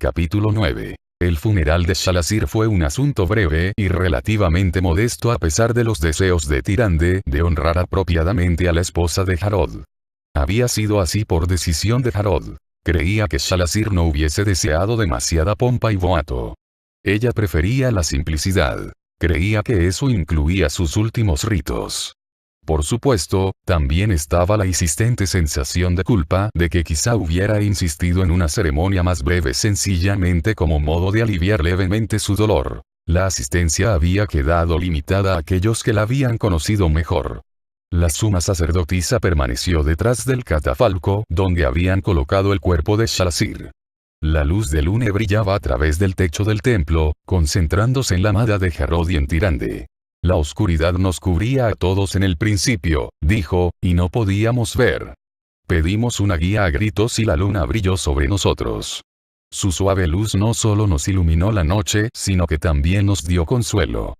Capítulo 9. El funeral de Shalazir fue un asunto breve y relativamente modesto a pesar de los deseos de Tyrande de honrar apropiadamente a la esposa de Harod. Había sido así por decisión de Harod. Creía que Shalazir no hubiese deseado demasiada pompa y boato. Ella prefería la simplicidad. Creía que eso incluía sus últimos ritos. Por supuesto, también estaba la insistente sensación de culpa de que quizá hubiera insistido en una ceremonia más breve sencillamente como modo de aliviar levemente su dolor. La asistencia había quedado limitada a aquellos que la habían conocido mejor. La suma sacerdotisa permaneció detrás del catafalco donde habían colocado el cuerpo de Shalazir. La luz de luna brillaba a través del techo del templo, concentrándose en la amada de Harod y en Tyrande. La oscuridad nos cubría a todos en el principio, dijo, y no podíamos ver. Pedimos una guía a gritos y la luna brilló sobre nosotros. Su suave luz no solo nos iluminó la noche, sino que también nos dio consuelo.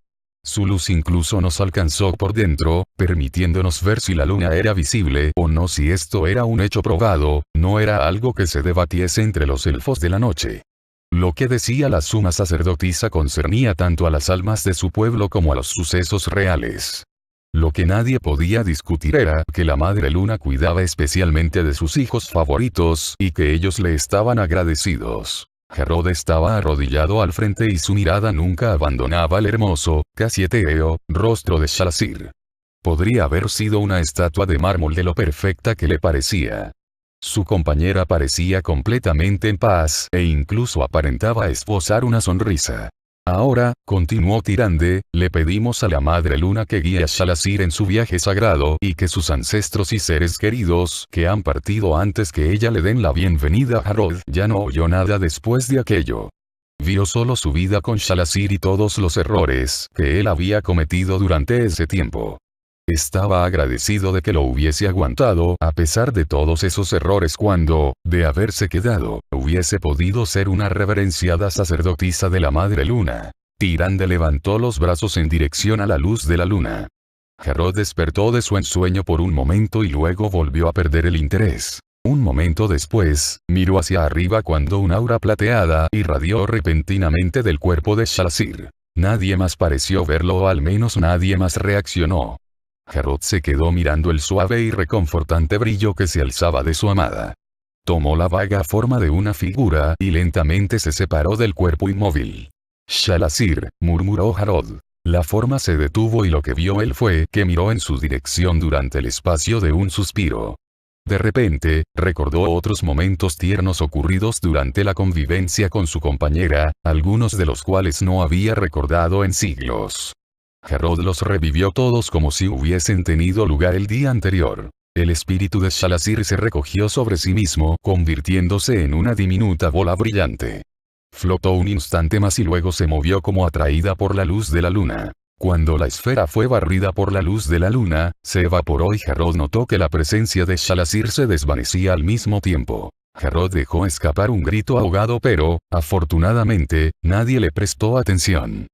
Su luz incluso nos alcanzó por dentro, permitiéndonos ver si la luna era visible o no. Si esto era un hecho probado, no era algo que se debatiese entre los elfos de la noche. Lo que decía la suma sacerdotisa concernía tanto a las almas de su pueblo como a los sucesos reales. Lo que nadie podía discutir era que la Madre Luna cuidaba especialmente de sus hijos favoritos y que ellos le estaban agradecidos. Harod estaba arrodillado al frente y su mirada nunca abandonaba el hermoso, casi etéreo, rostro de Shalazir. Podría haber sido una estatua de mármol de lo perfecta que le parecía. Su compañera parecía completamente en paz e incluso aparentaba esbozar una sonrisa. Ahora, continuó Tyrande, le pedimos a la Madre Luna que guíe a Shalazir en su viaje sagrado y que sus ancestros y seres queridos que han partido antes que ella le den la bienvenida a Harod. Ya no oyó nada después de aquello. Vio solo su vida con Shalazir y todos los errores que él había cometido durante ese tiempo. Estaba agradecido de que lo hubiese aguantado a pesar de todos esos errores cuando, de haberse quedado, hubiese podido ser una reverenciada sacerdotisa de la Madre Luna. Tyrande levantó los brazos en dirección a la luz de la luna. Harod despertó de su ensueño por un momento y luego volvió a perder el interés. Un momento después, miró hacia arriba cuando un aura plateada irradió repentinamente del cuerpo de Shalazir. Nadie más pareció verlo o al menos nadie más reaccionó. Harod se quedó mirando el suave y reconfortante brillo que se alzaba de su amada. Tomó la vaga forma de una figura y lentamente se separó del cuerpo inmóvil. Shalazir, murmuró Harod. La forma se detuvo y lo que vio él fue que miró en su dirección durante el espacio de un suspiro. De repente, recordó otros momentos tiernos ocurridos durante la convivencia con su compañera, algunos de los cuales no había recordado en siglos. Harod los revivió todos como si hubiesen tenido lugar el día anterior. El espíritu de Shalazir se recogió sobre sí mismo, convirtiéndose en una diminuta bola brillante. Flotó un instante más y luego se movió como atraída por la luz de la luna. Cuando la esfera fue barrida por la luz de la luna, se evaporó y Harod notó que la presencia de Shalazir se desvanecía al mismo tiempo. Harod dejó escapar un grito ahogado pero, afortunadamente, nadie le prestó atención.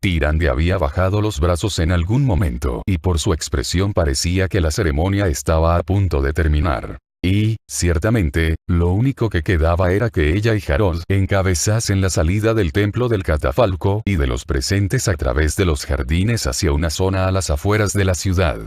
Tyrande había bajado los brazos en algún momento y por su expresión parecía que la ceremonia estaba a punto de terminar. Y, ciertamente, lo único que quedaba era que ella y Harod encabezasen la salida del templo del catafalco y de los presentes a través de los jardines hacia una zona a las afueras de la ciudad.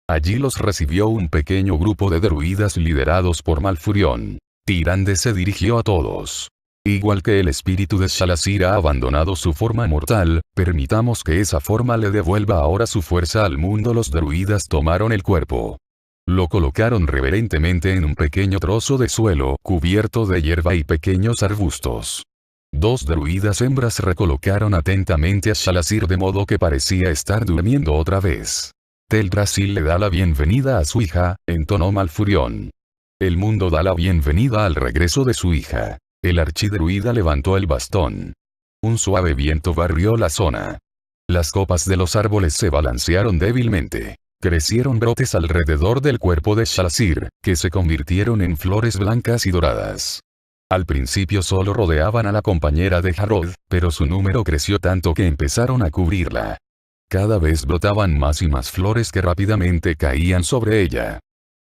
Allí los recibió un pequeño grupo de druidas liderados por Malfurion. Tyrande se dirigió a todos. Igual que el espíritu de Shalazir ha abandonado su forma mortal, permitamos que esa forma le devuelva ahora su fuerza al mundo. Los druidas tomaron el cuerpo. Lo colocaron reverentemente en un pequeño trozo de suelo cubierto de hierba y pequeños arbustos. Dos druidas hembras recolocaron atentamente a Shalazir de modo que parecía estar durmiendo otra vez. Teldrassil le da la bienvenida a su hija, entonó Malfurion. El mundo da la bienvenida al regreso de su hija. El archidruida levantó el bastón. Un suave viento barrió la zona. Las copas de los árboles se balancearon débilmente. Crecieron brotes alrededor del cuerpo de Shalazir, que se convirtieron en flores blancas y doradas. Al principio solo rodeaban a la compañera de Harod, pero su número creció tanto que empezaron a cubrirla. Cada vez brotaban más y más flores que rápidamente caían sobre ella.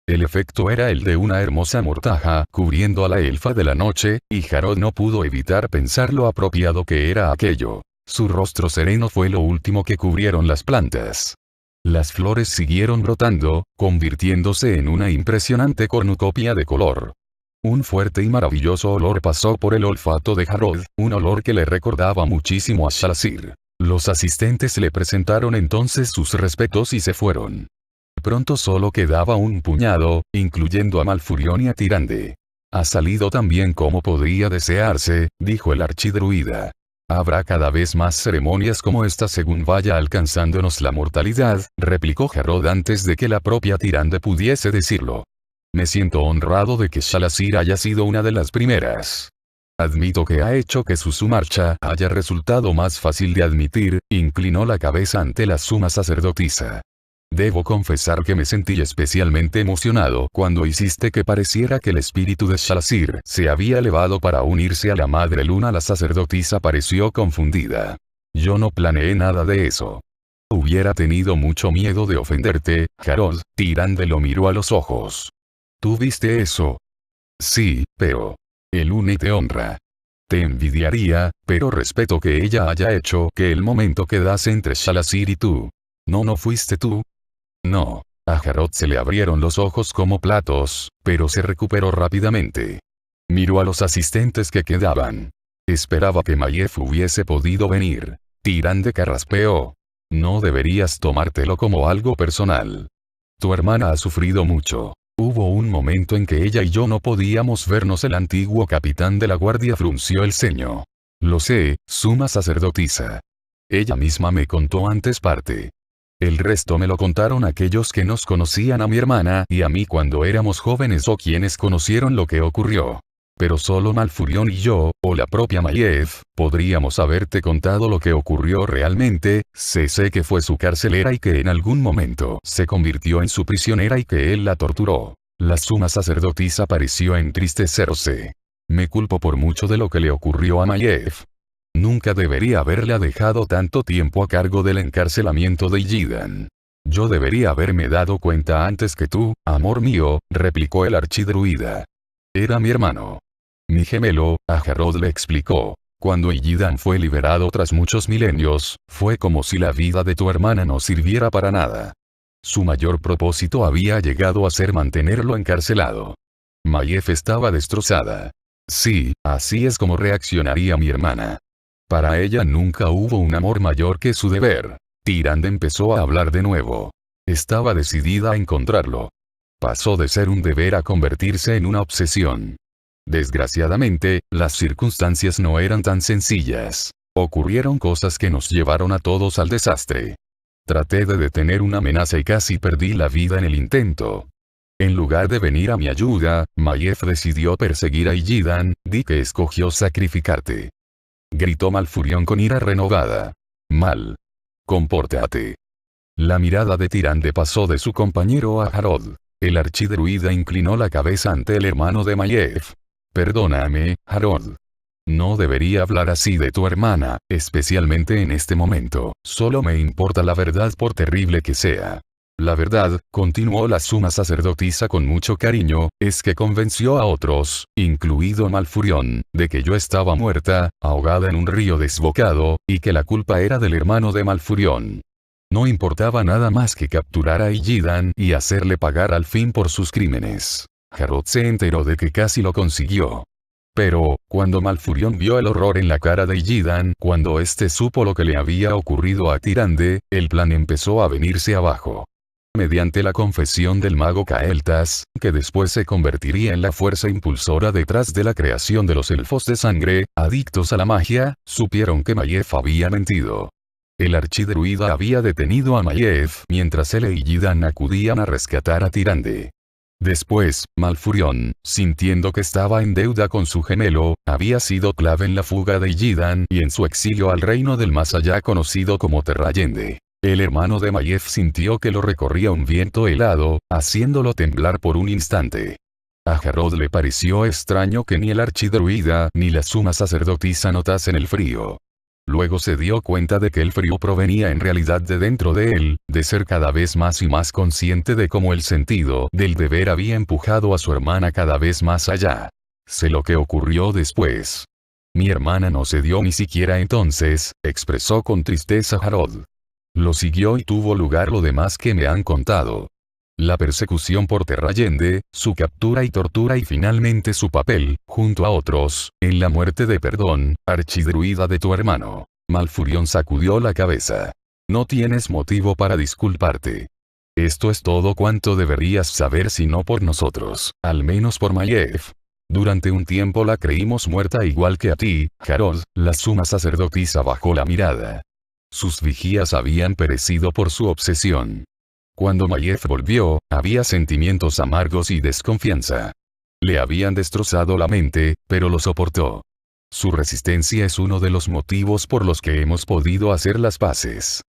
El efecto era el de una hermosa mortaja cubriendo a la elfa de la noche, y Harod no pudo evitar pensar lo apropiado que era aquello. Su rostro sereno fue lo último que cubrieron las plantas. Las flores siguieron brotando, convirtiéndose en una impresionante cornucopia de color. Un fuerte y maravilloso olor pasó por el olfato de Harod, un olor que le recordaba muchísimo a Shalazir. Los asistentes le presentaron entonces sus respetos y se fueron. Pronto solo quedaba un puñado, incluyendo a Malfurion y a Tyrande. Ha salido tan bien como podría desearse, dijo el archidruida. Habrá cada vez más ceremonias como esta según vaya alcanzándonos la mortalidad, replicó Harod antes de que la propia Tyrande pudiese decirlo. Me siento honrado de que Shalazir haya sido una de las primeras. Admito que ha hecho que su marcha haya resultado más fácil de admitir, inclinó la cabeza ante la suma sacerdotisa. Debo confesar que me sentí especialmente emocionado cuando hiciste que pareciera que el espíritu de Shalazir se había elevado para unirse a la Madre Luna. La sacerdotisa pareció confundida. Yo no planeé nada de eso. Hubiera tenido mucho miedo de ofenderte, Harod. Tyrande lo miró a los ojos. ¿Tú viste eso? Sí, pero... El Uni te honra. Te envidiaría, pero respeto que ella haya hecho que el momento quedase entre Shalazir y tú. ¿No fuiste tú? No. A Harod se le abrieron los ojos como platos, pero se recuperó rápidamente. Miró a los asistentes que quedaban. Esperaba que Mayef hubiese podido venir. Tyrande carraspeó. No deberías tomártelo como algo personal. Tu hermana ha sufrido mucho. Hubo un momento en que ella y yo no podíamos vernos. El antiguo capitán de la guardia frunció el ceño. Lo sé, suma sacerdotisa. Ella misma me contó antes parte. El resto me lo contaron aquellos que nos conocían a mi hermana y a mí cuando éramos jóvenes o quienes conocieron lo que ocurrió. Pero solo Malfurion y yo, o la propia Mayef, podríamos haberte contado lo que ocurrió realmente. Sé que fue su carcelera y que en algún momento se convirtió en su prisionera y que él la torturó. La suma sacerdotisa pareció entristecerse. Me culpo por mucho de lo que le ocurrió a Mayef. Nunca debería haberla dejado tanto tiempo a cargo del encarcelamiento de Illidan. Yo debería haberme dado cuenta antes que tú, amor mío, replicó el archidruida. Era mi hermano. Mi gemelo, a Harod le explicó. Cuando Illidan fue liberado tras muchos milenios, fue como si la vida de tu hermana no sirviera para nada. Su mayor propósito había llegado a ser mantenerlo encarcelado. Mayef estaba destrozada. Sí, así es como reaccionaría mi hermana. Para ella nunca hubo un amor mayor que su deber. Tyrande empezó a hablar de nuevo. Estaba decidida a encontrarlo. Pasó de ser un deber a convertirse en una obsesión. Desgraciadamente, las circunstancias no eran tan sencillas. Ocurrieron cosas que nos llevaron a todos al desastre. Traté de detener una amenaza y casi perdí la vida en el intento. En lugar de venir a mi ayuda, Mayef decidió perseguir a Illidan. Di que escogió sacrificarte. Gritó Malfurion con ira renovada. Mal. Compórtate. La mirada de Tyrande pasó de su compañero a Harod. El archidruida inclinó la cabeza ante el hermano de Mayef. Perdóname, Harod. No debería hablar así de tu hermana, especialmente en este momento. Solo me importa la verdad por terrible que sea. La verdad, continuó la suma sacerdotisa con mucho cariño, es que convenció a otros, incluido Malfurion, de que yo estaba muerta, ahogada en un río desbocado, y que la culpa era del hermano de Malfurion. No importaba nada más que capturar a Illidan y hacerle pagar al fin por sus crímenes. Harod se enteró de que casi lo consiguió. Pero, cuando Malfurion vio el horror en la cara de Illidan, cuando éste supo lo que le había ocurrido a Tyrande, el plan empezó a venirse abajo. Mediante la confesión del mago Kael'thas, que después se convertiría en la fuerza impulsora detrás de la creación de los elfos de sangre, adictos a la magia, supieron que Mayef había mentido. El archidruida había detenido a Mayef mientras él e Illidan acudían a rescatar a Tyrande. Después, Malfurion, sintiendo que estaba en deuda con su gemelo, había sido clave en la fuga de Illidan y en su exilio al reino del más allá conocido como Terrayende. El hermano de Mayef sintió que lo recorría un viento helado, haciéndolo temblar por un instante. A Harod le pareció extraño que ni el archidruida ni la suma sacerdotisa notasen el frío. luego se dio cuenta de que el frío provenía en realidad de dentro de él, de ser cada vez más y más consciente de cómo el sentido del deber había empujado a su hermana cada vez más allá. Sé lo que ocurrió después. Mi hermana no se dio ni siquiera entonces, expresó con tristeza Harold. Lo siguió y tuvo lugar lo demás que me han contado. La persecución por Terrayende, su captura y tortura y finalmente su papel, junto a otros, en la muerte de Perdón, archidruida de tu hermano. Malfurion sacudió la cabeza. No tienes motivo para disculparte. Esto es todo cuanto deberías saber si no por nosotros, al menos por Maiev. Durante un tiempo la creímos muerta igual que a ti, Harold, la suma sacerdotisa bajó la mirada. Sus vigías habían perecido por su obsesión. Cuando Maiev volvió, había sentimientos amargos y desconfianza. Le habían destrozado la mente, pero lo soportó. Su resistencia es uno de los motivos por los que hemos podido hacer las paces.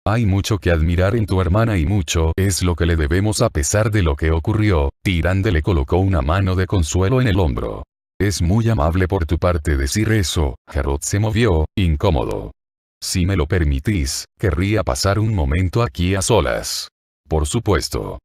Hay mucho que admirar en tu hermana y mucho es lo que le debemos a pesar de lo que ocurrió. Tyrande le colocó una mano de consuelo en el hombro. Es muy amable por tu parte decir eso. Harold se movió, incómodo. Si me lo permitís, querría pasar un momento aquí a solas. Por supuesto.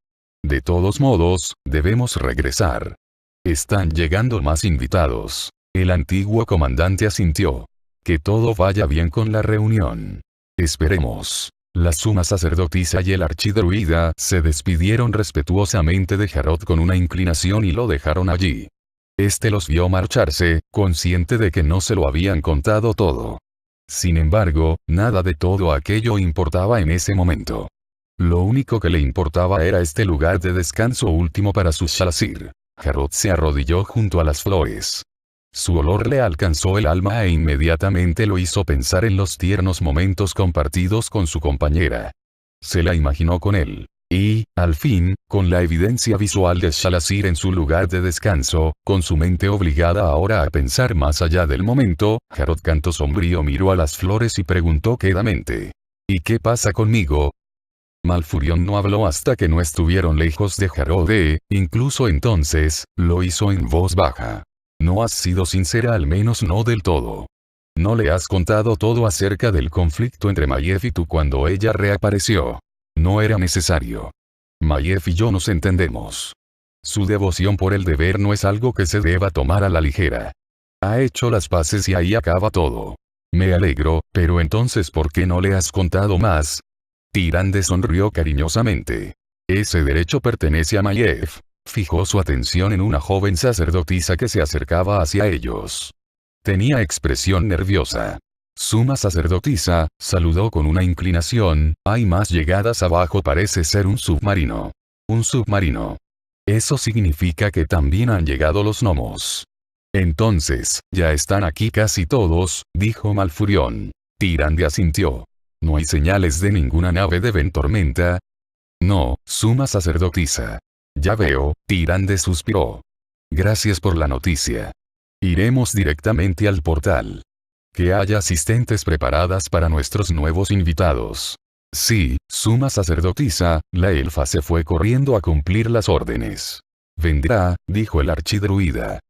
De todos modos, debemos regresar. Están llegando más invitados. El antiguo comandante asintió. Que todo vaya bien con la reunión. Esperemos. La suma sacerdotisa y el archidruida se despidieron respetuosamente de Harold con una inclinación y lo dejaron allí. Este los vio marcharse, consciente de que no se lo habían contado todo. Sin embargo, nada de todo aquello importaba en ese momento. Lo único que le importaba era este lugar de descanso último para su Shalasir. Harold se arrodilló junto a las flores. Su olor le alcanzó el alma e inmediatamente lo hizo pensar en los tiernos momentos compartidos con su compañera. Se la imaginó con él. Y, al fin, con la evidencia visual de Shalasir en su lugar de descanso, con su mente obligada ahora a pensar más allá del momento, Harold Canto Sombrío miró a las flores y preguntó quedamente. ¿Y qué pasa conmigo? Malfurion no habló hasta que no estuvieron lejos de Harold incluso entonces, lo hizo en voz baja. No has sido sincera, al menos no del todo. No le has contado todo acerca del conflicto entre Maiev y tú cuando ella reapareció. No era necesario. Maiev y yo nos entendemos. Su devoción por el deber no es algo que se deba tomar a la ligera. Ha hecho las paces y ahí acaba todo. Me alegro, pero entonces ¿por qué no le has contado más? Tyrande sonrió cariñosamente. Ese derecho pertenece a Maiev. Fijó su atención en una joven sacerdotisa que se acercaba hacia ellos. Tenía expresión nerviosa. Suma sacerdotisa, saludó con una inclinación. Hay más llegadas abajo, parece ser un submarino. Un submarino. Eso significa que también han llegado los gnomos. Entonces, ya están aquí casi todos, dijo Malfurion. Tyrande asintió. ¿No hay señales de ninguna nave de Ventormenta? No, suma sacerdotisa. Ya veo, Tyrande suspiró. Gracias por la noticia. Iremos directamente al portal. Que haya asistentes preparadas para nuestros nuevos invitados. Sí, suma sacerdotisa, la elfa se fue corriendo a cumplir las órdenes. Vendrá, dijo el archidruida.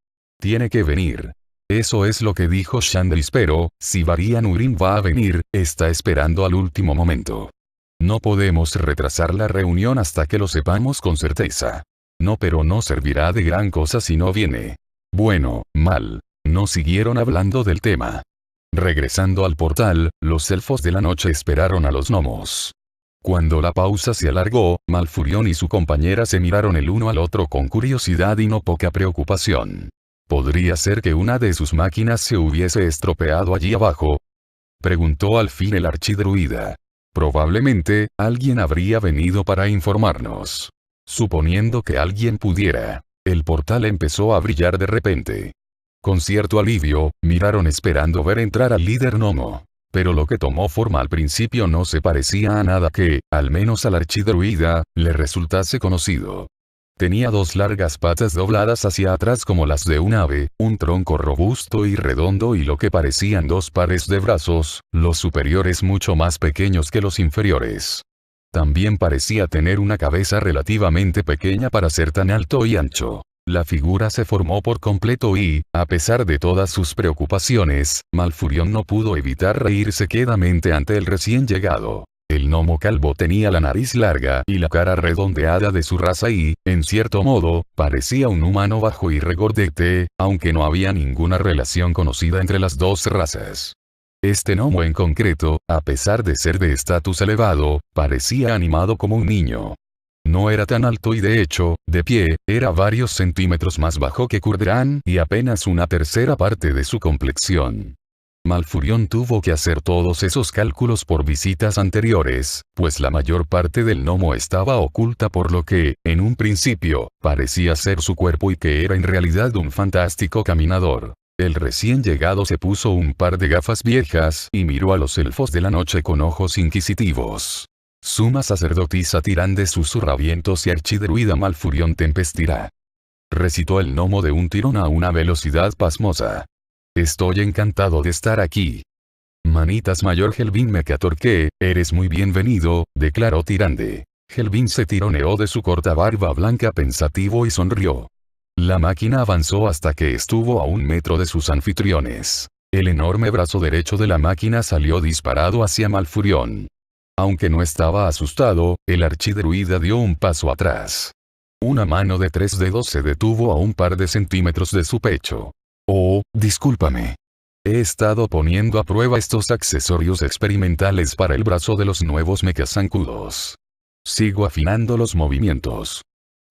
Tiene que venir. Eso es lo que dijo Shandris, pero, si Varian Urim va a venir, está esperando al último momento. No podemos retrasar la reunión hasta que lo sepamos con certeza. No, pero no servirá de gran cosa si no viene. Bueno, mal. No siguieron hablando del tema. Regresando al portal, los elfos de la noche esperaron a los gnomos. Cuando la pausa se alargó, Malfurion y su compañera se miraron el uno al otro con curiosidad y no poca preocupación. ¿Podría ser que una de sus máquinas se hubiese estropeado allí abajo? Preguntó al fin el archidruida. Probablemente, alguien habría venido para informarnos. Suponiendo que alguien pudiera. El portal empezó a brillar de repente. Con cierto alivio, miraron esperando ver entrar al líder gnomo. Pero lo que tomó forma al principio no se parecía a nada que, al menos al archidruida, le resultase conocido. Tenía dos largas patas dobladas hacia atrás como las de un ave, un tronco robusto y redondo y lo que parecían dos pares de brazos, los superiores mucho más pequeños que los inferiores. También parecía tener una cabeza relativamente pequeña para ser tan alto y ancho. La figura se formó por completo y, a pesar de todas sus preocupaciones, Malfurion no pudo evitar reírse quedamente ante el recién llegado. El gnomo calvo tenía la nariz larga y la cara redondeada de su raza y, en cierto modo, parecía un humano bajo y regordete, aunque no había ninguna relación conocida entre las dos razas. Este gnomo en concreto, a pesar de ser de estatus elevado, parecía animado como un niño. No era tan alto y de hecho, de pie, era varios centímetros más bajo que Kurderan y apenas una tercera parte de su complexión. Malfurion tuvo que hacer todos esos cálculos por visitas anteriores, pues la mayor parte del gnomo estaba oculta por lo que, en un principio, parecía ser su cuerpo y que era en realidad un fantástico caminador. El recién llegado se puso un par de gafas viejas y miró a los elfos de la noche con ojos inquisitivos. Suma sacerdotisa Tirande susurravientos y archidruida Malfurion tempestirá. Recitó el gnomo de un tirón a una velocidad pasmosa. Estoy encantado de estar aquí. Manitas mayor Helvin Mecatorque, eres muy bienvenido, declaró Tirande. Helvin se tironeó de su corta barba blanca pensativo y sonrió. La máquina avanzó hasta que estuvo a 1 metro de sus anfitriones. El enorme brazo derecho de la máquina salió disparado hacia Malfurion. Aunque no estaba asustado, el archidruida dio un paso atrás. Una mano de 3 dedos se detuvo a un par de centímetros de su pecho. Oh, discúlpame. He estado poniendo a prueba estos accesorios experimentales para el brazo de los nuevos mechazancudos. Sigo afinando los movimientos.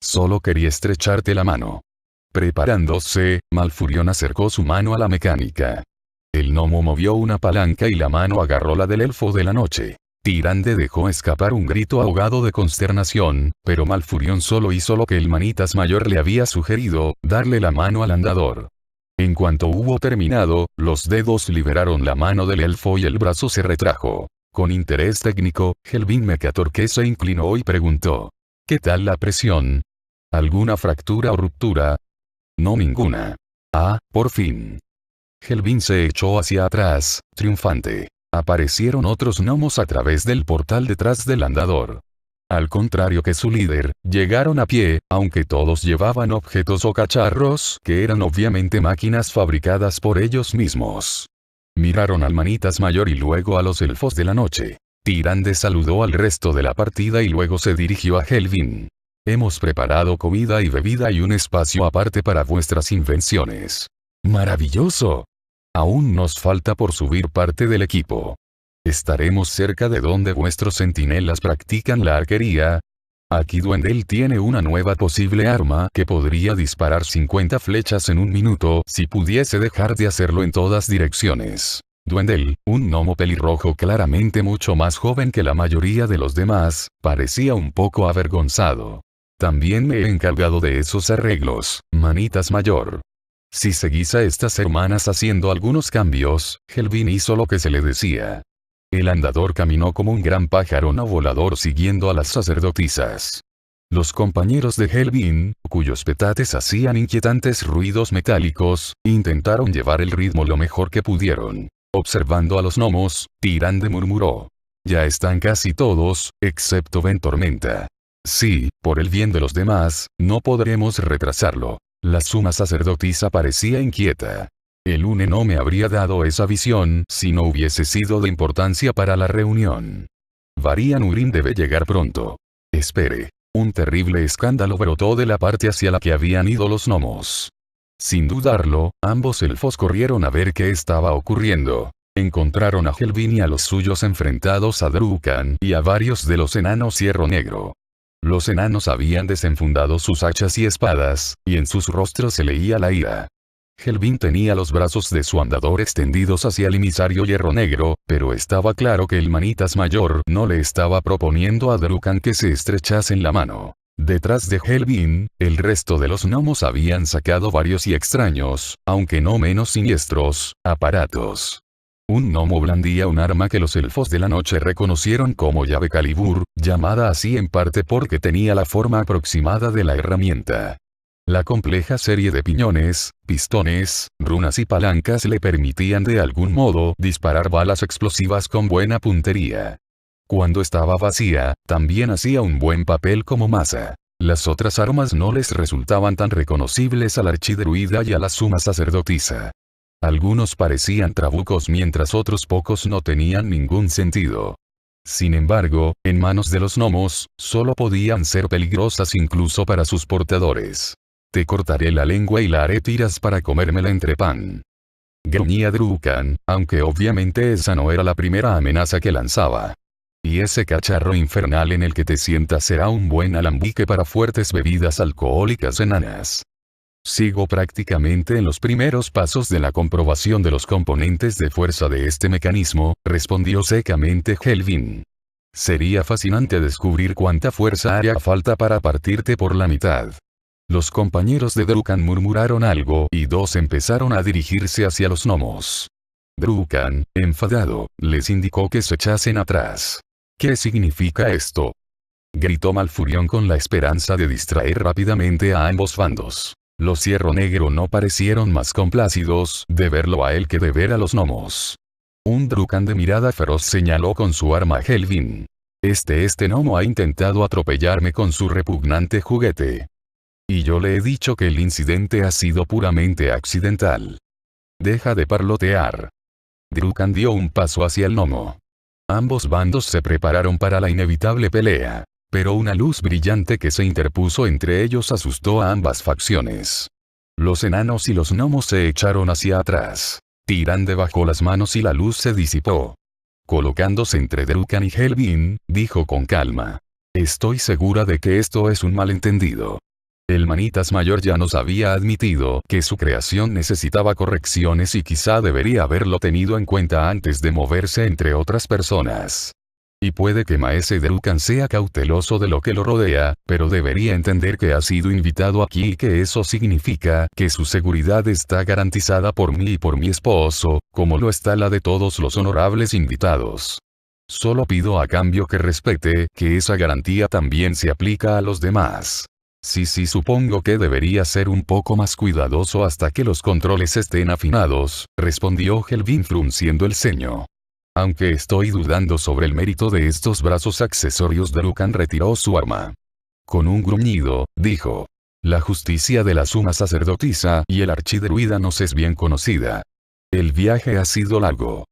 Solo quería estrecharte la mano. Preparándose, Malfurion acercó su mano a la mecánica. El gnomo movió una palanca y la mano agarró la del elfo de la noche. Tirande dejó escapar un grito ahogado de consternación, pero Malfurion solo hizo lo que el manitas mayor le había sugerido, darle la mano al andador. En cuanto hubo terminado, los dedos liberaron la mano del elfo y el brazo se retrajo. Con interés técnico, Helvin Mecatorque se inclinó y preguntó. ¿Qué tal la presión? ¿Alguna fractura o ruptura? No, ninguna. Ah, por fin. Helvin se echó hacia atrás, triunfante. Aparecieron otros gnomos a través del portal detrás del andador. Al contrario que su líder, llegaron a pie, aunque todos llevaban objetos o cacharros que eran obviamente máquinas fabricadas por ellos mismos. Miraron al manitas mayor y luego a los elfos de la noche. Tirande saludó al resto de la partida y luego se dirigió a Helvin. Hemos preparado comida y bebida y un espacio aparte para vuestras invenciones. ¡Maravilloso! Aún nos falta por subir parte del equipo. Estaremos cerca de donde vuestros centinelas practican la arquería. Aquí Dwendel tiene una nueva posible arma que podría disparar 50 flechas en 1 minuto si pudiese dejar de hacerlo en todas direcciones. Dwendel, un gnomo pelirrojo claramente mucho más joven que la mayoría de los demás, parecía un poco avergonzado. También me he encargado de esos arreglos, manitas mayor. Si seguís a estas hermanas haciendo algunos cambios, Helvin hizo lo que se le decía. El andador caminó como un gran pájaro no volador siguiendo a las sacerdotisas. Los compañeros de Helvin, cuyos petates hacían inquietantes ruidos metálicos, intentaron llevar el ritmo lo mejor que pudieron. Observando a los gnomos, Tirande murmuró. Ya están casi todos, excepto Ventormenta. Sí, por el bien de los demás, no podremos retrasarlo. La suma sacerdotisa parecía inquieta. El UNE no me habría dado esa visión si no hubiese sido de importancia para la reunión. Varian Urim debe llegar pronto. Espere. Un terrible escándalo brotó de la parte hacia la que habían ido los gnomos. Sin dudarlo, ambos elfos corrieron a ver qué estaba ocurriendo. Encontraron a Helvin y a los suyos enfrentados a Drukan y a varios de los enanos Hierro Negro. Los enanos habían desenfundado sus hachas y espadas, y en sus rostros se leía la ira. Helvin tenía los brazos de su andador extendidos hacia el emisario Hierro Negro, pero estaba claro que el manitas mayor no le estaba proponiendo a Drukan que se estrechasen la mano. Detrás de Helvin, el resto de los gnomos habían sacado varios y extraños, aunque no menos siniestros, aparatos. Un gnomo blandía un arma que los elfos de la noche reconocieron como llave Calibur, llamada así en parte porque tenía la forma aproximada de la herramienta. La compleja serie de piñones, pistones, runas y palancas le permitían de algún modo disparar balas explosivas con buena puntería. Cuando estaba vacía, también hacía un buen papel como masa. Las otras armas no les resultaban tan reconocibles al archidruida y a la suma sacerdotisa. Algunos parecían trabucos mientras otros pocos no tenían ningún sentido. Sin embargo, en manos de los gnomos, solo podían ser peligrosas incluso para sus portadores. Te cortaré la lengua y la haré tiras para comérmela entre pan. Gruñía Drukan, aunque obviamente esa no era la primera amenaza que lanzaba. Y ese cacharro infernal en el que te sientas será un buen alambique para fuertes bebidas alcohólicas enanas. Sigo prácticamente en los primeros pasos de la comprobación de los componentes de fuerza de este mecanismo, respondió secamente Helvin. Sería fascinante descubrir cuánta fuerza haría falta para partirte por la mitad. Los compañeros de Drukan murmuraron algo y dos empezaron a dirigirse hacia los gnomos. Drukan, enfadado, les indicó que se echasen atrás. ¿Qué significa esto?, gritó Malfurion con la esperanza de distraer rápidamente a ambos bandos. Los Hierro Negro no parecieron más complácidos de verlo a él que de ver a los gnomos. Un Drukan de mirada feroz señaló con su arma a Helvin. Este gnomo ha intentado atropellarme con su repugnante juguete. Y yo le he dicho que el incidente ha sido puramente accidental. Deja de parlotear. Drukan dio un paso hacia el gnomo. Ambos bandos se prepararon para la inevitable pelea. Pero una luz brillante que se interpuso entre ellos asustó a ambas facciones. Los enanos y los gnomos se echaron hacia atrás. Tyrande bajó las manos y la luz se disipó. Colocándose entre Drukan y Helvin, dijo con calma. Estoy segura de que esto es un malentendido. El Manitas Mayor ya nos había admitido que su creación necesitaba correcciones y quizá debería haberlo tenido en cuenta antes de moverse entre otras personas. Y puede que Maese Drukan sea cauteloso de lo que lo rodea, pero debería entender que ha sido invitado aquí y que eso significa que su seguridad está garantizada por mí y por mi esposo, como lo está la de todos los honorables invitados. Solo pido a cambio que respete que esa garantía también se aplica a los demás. Sí, supongo que debería ser un poco más cuidadoso hasta que los controles estén afinados, respondió Helvin frunciendo el ceño. Aunque estoy dudando sobre el mérito de estos brazos accesorios, Drukan retiró su arma. Con un gruñido, dijo. La justicia de la suma sacerdotisa y el archidruida nos es bien conocida. El viaje ha sido largo.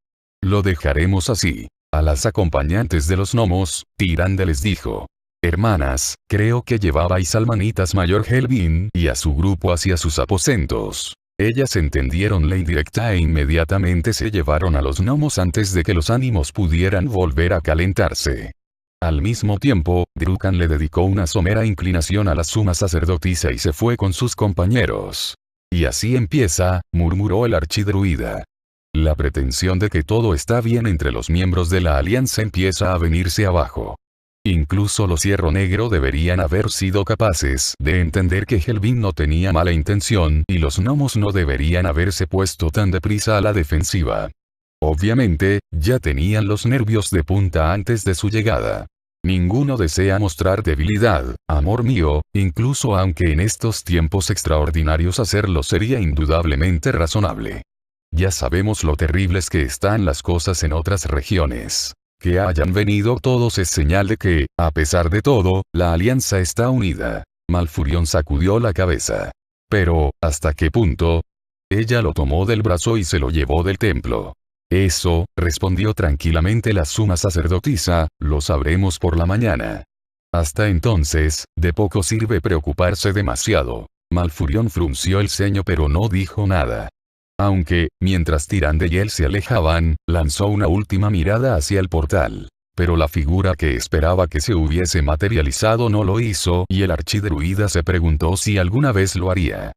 Lo dejaremos así. A las acompañantes de los gnomos, Tyrande les dijo. Hermanas, creo que llevabais al Manitas Mayor Helvin y a su grupo hacia sus aposentos. Ellas entendieron la indirecta e inmediatamente se llevaron a los gnomos antes de que los ánimos pudieran volver a calentarse. Al mismo tiempo, Drukan le dedicó una somera inclinación a la suma sacerdotisa y se fue con sus compañeros. Y así empieza, murmuró el archidruida. La pretensión de que todo está bien entre los miembros de la alianza empieza a venirse abajo. Incluso los Hierro Negro deberían haber sido capaces de entender que Helvin no tenía mala intención y los gnomos no deberían haberse puesto tan deprisa a la defensiva. Obviamente, ya tenían los nervios de punta antes de su llegada. Ninguno desea mostrar debilidad, amor mío, incluso aunque en estos tiempos extraordinarios hacerlo sería indudablemente razonable. Ya sabemos lo terribles que están las cosas en otras regiones. Que hayan venido todos es señal de que, a pesar de todo, la alianza está unida. Malfurion sacudió la cabeza. Pero, ¿hasta qué punto? Ella lo tomó del brazo y se lo llevó del templo. Eso, respondió tranquilamente la suma sacerdotisa, lo sabremos por la mañana. Hasta entonces, de poco sirve preocuparse demasiado. Malfurion frunció el ceño pero no dijo nada. Aunque, mientras Tyrande y él se alejaban, lanzó una última mirada hacia el portal. Pero la figura que esperaba que se hubiese materializado no lo hizo y el archidruida se preguntó si alguna vez lo haría.